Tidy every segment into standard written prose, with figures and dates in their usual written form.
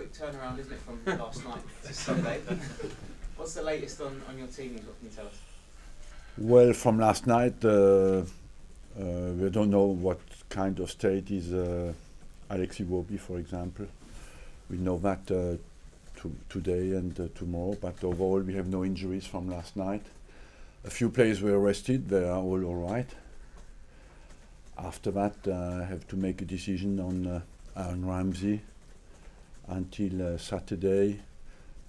quick turnaround, isn't it, from last night to Sunday? What's the latest on your team? What can you tell us? Well, from last night, we don't know what kind of state is Alexi Iwobi, for example. We know that today and tomorrow, but overall we have no injuries from last night. A few players were arrested, they are all right. After that, I have to make a decision on Aaron Ramsey until Saturday,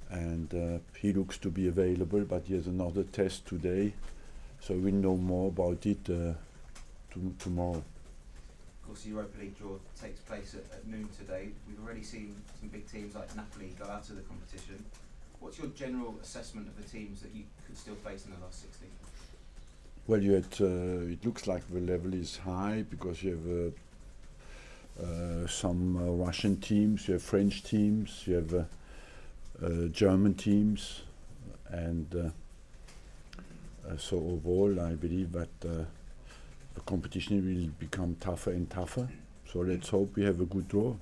and he looks to be available, but he has another test today, so we'll know more about it tomorrow. Of course, the Europa League draw takes place at noon today. We've already seen some big teams like Napoli go out of the competition. What's your general assessment of the teams that you could still face in the last 16? Well, it looks like the level is high because you have some Russian teams, you have French teams, you have German teams, and so overall I believe that the competition will become tougher and tougher. So let's hope we have a good draw.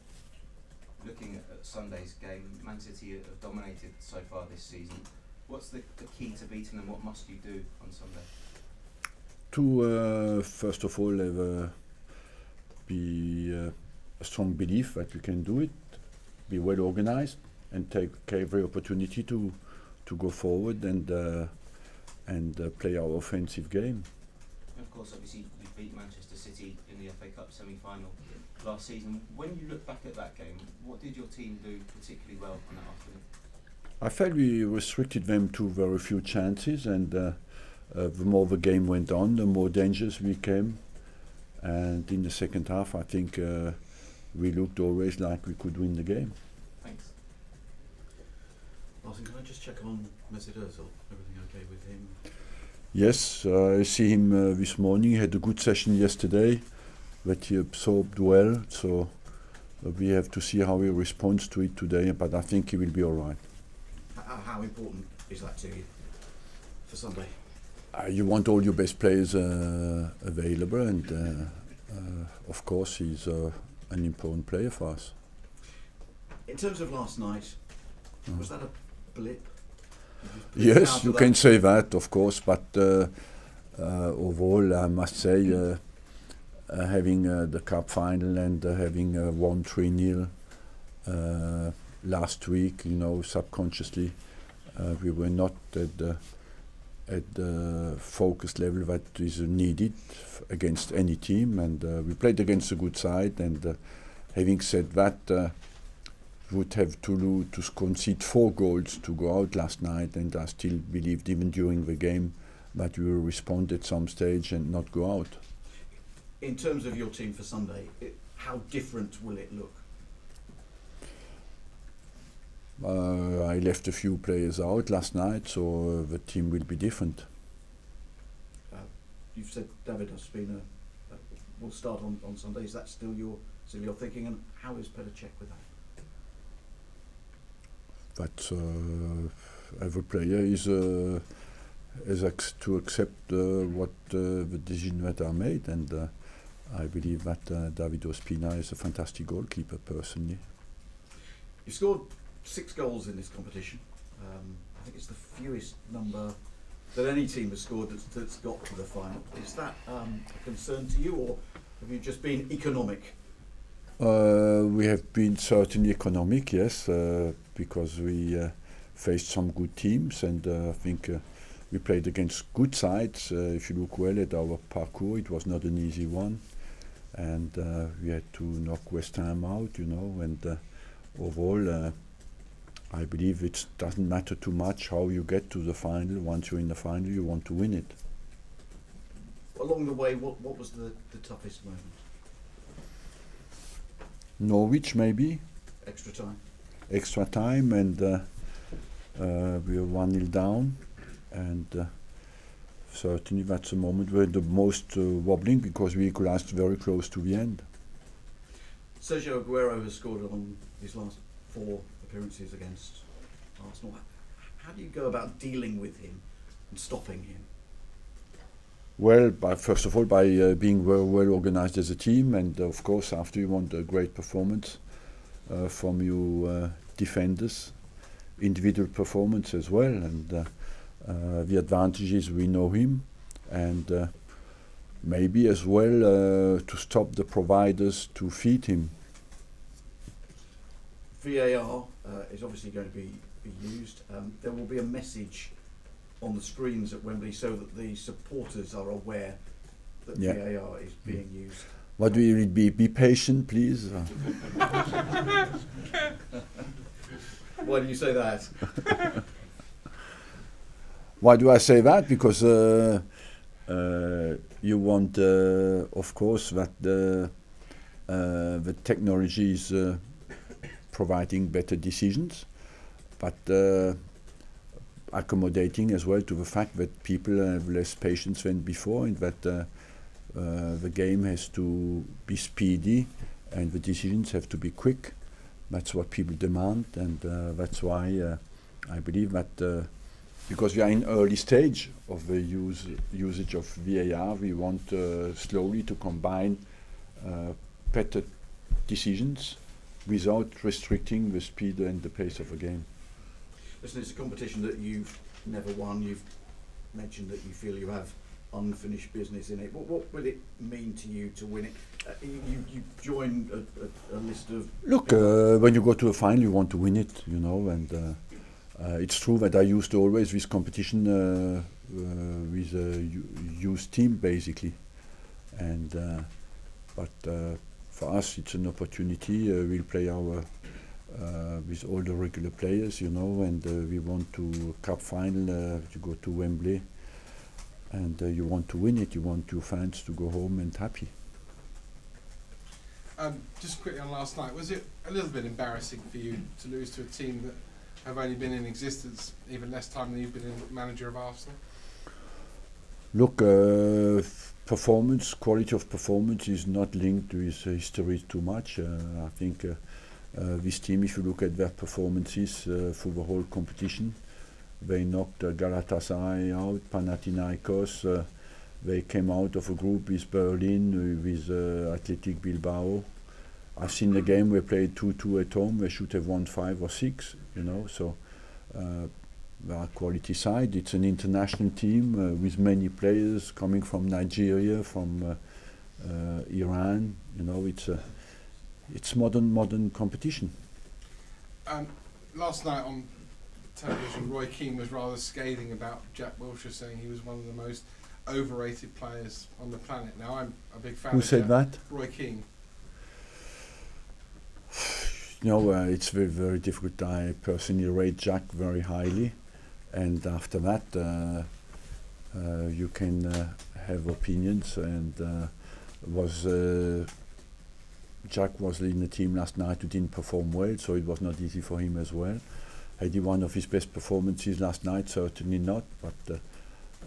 Looking at Sunday's game, Man City have dominated so far this season. What's the key to beating them? What must you do on Sunday? To first of all have a strong belief that we can do it, be well organized, and take every opportunity to go forward and play our offensive game. And of course, obviously, you beat Manchester City in the FA Cup semi-final last season. When you look back at that game, what did your team do particularly well on that afternoon? I felt we restricted them to very few chances, and the more the game went on, the more dangerous we came. And in the second half, I think we looked always like we could win the game. Thanks. Arsene, can I just check on Mesut Ozil? Everything okay with him? Yes, I see him this morning. He had a good session yesterday that he absorbed well. So we have to see how he responds to it today. But I think he will be all right. How important is that to you for Sunday? You want all your best players available, and of course he's an important player for us. In terms of last night, was that a blip? Yes, you can say that, of course, but overall I must say having the cup final and having won 3-0 last week, subconsciously we were not at the focus level that is needed against any team, and we played against a good side, and having said that, would have to concede 4 goals to go out last night, and I still believed even during the game that we will respond at some stage and not go out. In terms of your team for Sunday, how different will it look? I left a few players out last night, so the team will be different. You've said David Ospina will start on Sunday. Is that still your thinking? And how is Petr with that? That every player is to accept what the decisions that are made, and I believe that David Ospina is a fantastic goalkeeper, personally. You've scored 6 goals in this competition. I think it's the fewest number that any team has scored that's got to the final. Is that a concern to you, or have you just been economic? We have been certainly economic, yes, because we faced some good teams, and I think we played against good sides. If you look well at our parcours, it was not an easy one, and we had to knock West Ham out, and overall I believe it doesn't matter too much how you get to the final. Once you're in the final, you want to win it. Along the way, what was the toughest moment? Norwich, maybe. Extra time? Extra time, and we were 1-0 down, and certainly that's the moment where the most wobbling, because we equalised very close to the end. Sergio Aguero has scored on his last 4 appearances against Arsenal. How do you go about dealing with him and stopping him? Well, first of all, by being very well organised as a team, and of course after you want a great performance, from you defenders, individual performance as well, and the advantage is we know him, and maybe as well to stop the providers to feed him. VAR is obviously going to be used. There will be a message on the screens at Wembley so that the supporters are aware that VAR is being used. What will it be? Be patient, please. Why do you say that? Why do I say that? Because you want, of course, that the technology is providing better decisions, but accommodating as well to the fact that people have less patience than before, and that the game has to be speedy and the decisions have to be quick. That's what people demand, and that's why I believe that because we are in early stage of the usage of VAR, we want slowly to combine better decisions without restricting the speed and the pace of the game. Listen, it's a competition that you've never won. You've mentioned that you feel you have unfinished business in it. What will it mean to you to win it? You join a list of... Look, when you go to a final, you want to win it, you know, and it's true that I used to always this competition with a youth team, basically. And but for us, it's an opportunity. We'll play our with all the regular players, you know, and we want to cup final to go to Wembley, and you want to win it. You want your fans to go home and happy. Just quickly on last night, was it a little bit embarrassing for you to lose to a team that have only been in existence even less time than you've been manager of Arsenal? Look, performance, quality of performance is not linked to his history too much. I think this team, if you look at their performances through the whole competition, they knocked Galatasaray out, Panathinaikos, they came out of a group with Berlin, with Athletic Bilbao. I've seen the game, we played 2-2 at home, they should have won 5 or 6, you know, so our quality side. It's an international team with many players coming from Nigeria, from Iran, you know, it's modern competition. Last night on television, Roy Keane was rather scathing about Jack Wilshere, saying he was one of the most overrated players on the planet. Now, I'm a big fan Who of said Jack. that? Roy Keane. You know, it's very, very difficult. I personally rate Jack very highly, and after that you can have opinions, and Jack was in the team last night who didn't perform well, so it was not easy for him as well. Had he one of his best performances last night? Certainly not, but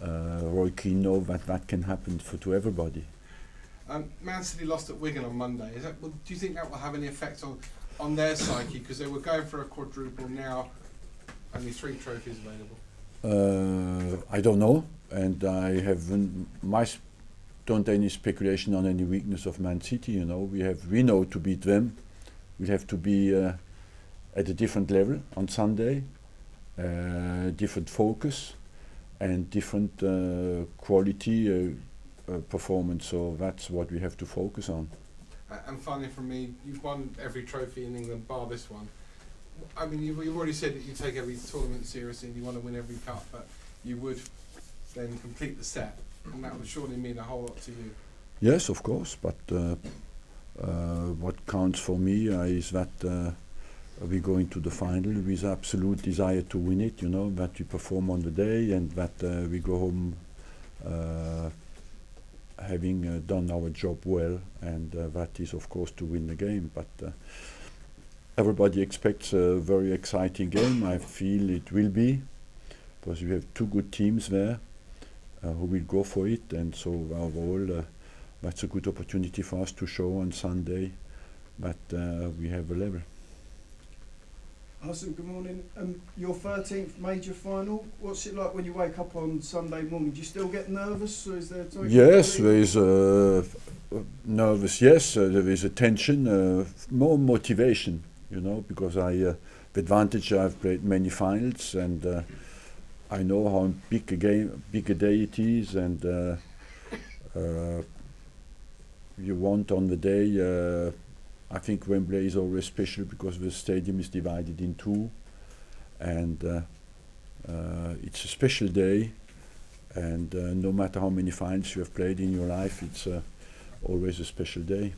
Roy Keane knows that can happen to everybody. Man City lost at Wigan on Monday. Do you think that will have any effect on their psyche? Because they were going for a quadruple, now only 3 trophies available. I don't know, and I haven't don't any speculation on any weakness of Man City. You know, we know to beat them, we have to be at a different level on Sunday, different focus, and different quality performance. So that's what we have to focus on. And finally, from me, you've won every trophy in England bar this one. I mean, you've already said that you take every tournament seriously and you want to win every cup, but you would then complete the set, and that would surely mean a whole lot to you. Yes, of course, but what counts for me is that we go into the final with absolute desire to win it, you know, that we perform on the day, and that we go home having done our job well, and that is of course to win the game. But everybody expects a very exciting game. I feel it will be, because we have 2 good teams there who will go for it, and so overall that's a good opportunity for us to show on Sunday that we have a level. Arsene, good morning. Your 13th major final, what's it like when you wake up on Sunday morning? Do you still get nervous, or is there a Yes, there is nervous, yes, there is a tension, more motivation, you know, because the advantage I've played many finals, and I know how big a day it is, and you want on the day. I think Wembley is always special because the stadium is divided in two, and it's a special day. And no matter how many finals you have played in your life, it's always a special day.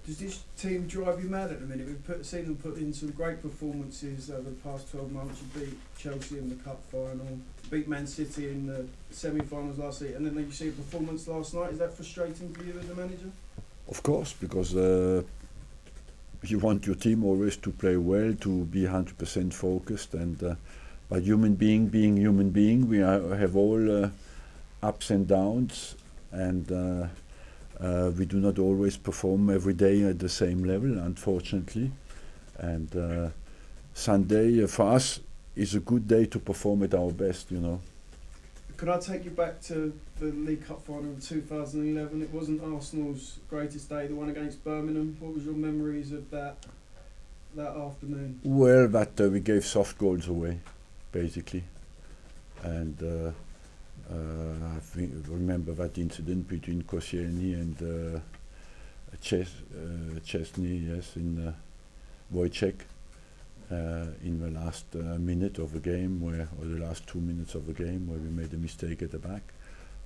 Does this team drive you mad at the minute? We've seen them put in some great performances over the past 12 months. You beat Chelsea in the cup final, beat Man City in the semi-finals last season, and then you see a performance last night. Is that frustrating for you as a manager? Of course, because you want your team always to play well, to be 100% focused, and but being human being, we have all ups and downs, and we do not always perform every day at the same level, unfortunately. And Sunday for us is a good day to perform at our best, you know. Could I take you back to the League Cup final in 2011? It wasn't Arsenal's greatest day, the one against Birmingham. What was your memories of that afternoon? Well, that we gave soft goals away, basically, and I remember that incident between Koscielny and Chesney, yes, in Wojciech, in the last minute of the game, or the last 2 minutes of the game, where we made a mistake at the back.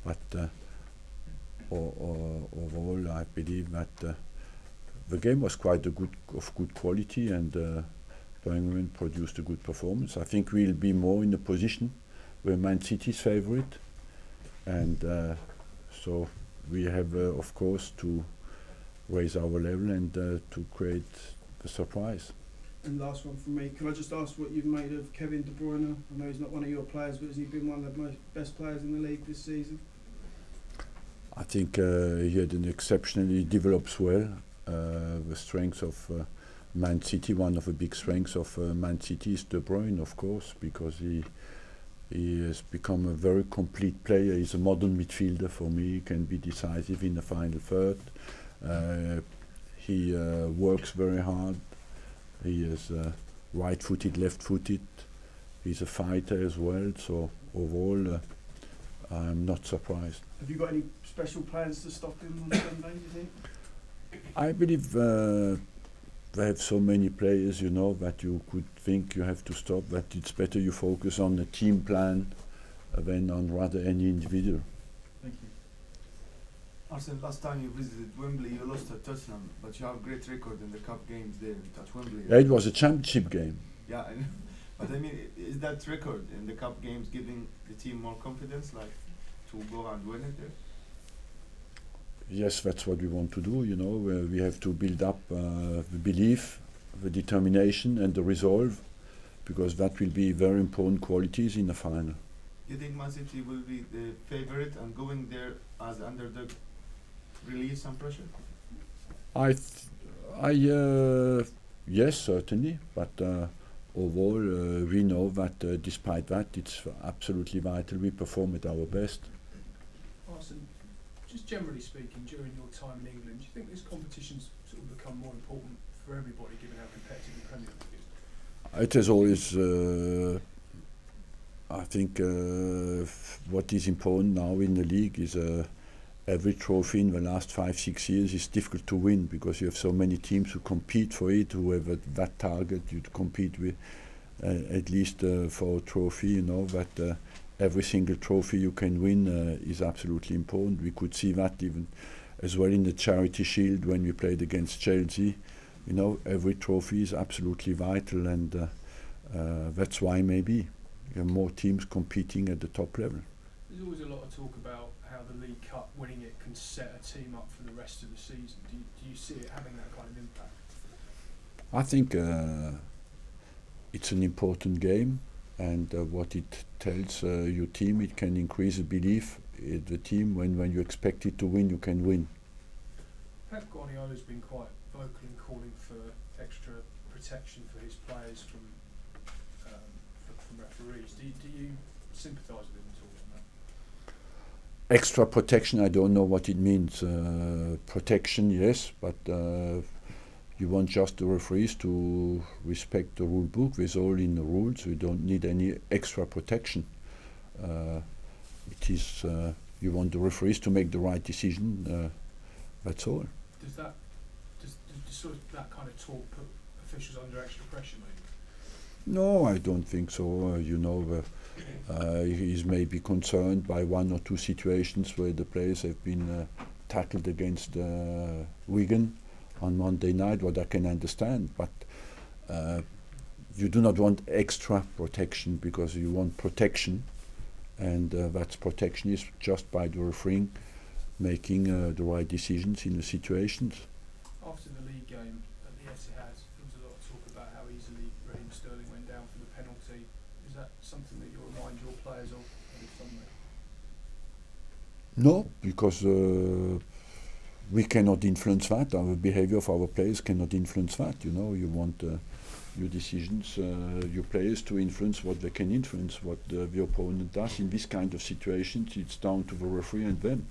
But overall, I believe that the game was quite of good quality, and Birmingham produced a good performance. I think we'll be more in a position where Man City is favourite, and so we have, of course, to raise our level and to create the surprise. And last one from me, can I just ask what you've made of Kevin De Bruyne? I know he's not one of your players, but has he been one of the best players in the league this season? I think he had an exceptionally develops well. The strength of Man City, one of the big strengths of Man City is De Bruyne, of course, because he has become a very complete player. He's a modern midfielder for me. He can be decisive in the final third. He works very hard. He is right-footed, left-footed. He's a fighter as well. So overall, I'm not surprised. Have you got any special plans to stop him on Sunday, do you think? I believe they have so many players, you know, that you could think you have to stop, that it's better you focus on the team plan than on rather any individual. Thank you. Arsene, last time you visited Wembley, you lost at Tottenham, but you have a great record in the cup games there at Wembley. Yeah, it was a championship game. Yeah, I know. But I mean, is that record in the cup games giving the team more confidence, like to go and win it there? Yes, that's what we want to do, you know. We have to build up the belief, the determination and the resolve, because that will be very important qualities in the final. You think Man City will be the favourite and going there as underdog relieve some pressure? Yes, certainly, but overall we know that despite that, it's absolutely vital we perform at our best. Arsene, just generally speaking, during your time in England, do you think this competition's sort of become more important for everybody, given how competitive the Premier League is? It has always, I think, what is important now in the league is every trophy in the last 5-6 years is difficult to win, because you have so many teams who compete for it, who have that target you compete with, at least for a trophy, you know, that every single trophy you can win is absolutely important. We could see that even as well in the Charity Shield when we played against Chelsea. You know, every trophy is absolutely vital, and that's why maybe you have more teams competing at the top level. There's always a lot of talk about how the League Cup, winning it, can set a team up for the rest of the season. Do you see it having that kind of impact? I think it's an important game, and what it tells your team, it can increase the belief in the team. When you expect it to win, you can win. Pep Guardiola's been quite vocal in calling for extra protection for his players from referees. Do you sympathise with him at all on that? Extra protection, I don't know what it means. Protection, yes, but you want just the referees to respect the rule book. It's all in the rules. We don't need any extra protection. It is you want the referees to make the right decision. That's all. Does sort of that kind of talk put officials under extra pressure, maybe? No, I don't think so. He's maybe concerned by one or two situations where the players have been tackled against Wigan on Monday night, what I can understand. But you do not want extra protection, because you want protection, and that protection is just by the refereeing making the right decisions in the situations. After the league game at the Etihad, there was a lot of talk about how easily Raheem Sterling went down for the penalty. Is that something that you'll remind your players of every Sunday? No, because we cannot influence that. Our behavior of our players cannot influence that. You know, you want your decisions, your players to influence what they can influence. What the opponent does in this kind of situations, it's down to the referee and them.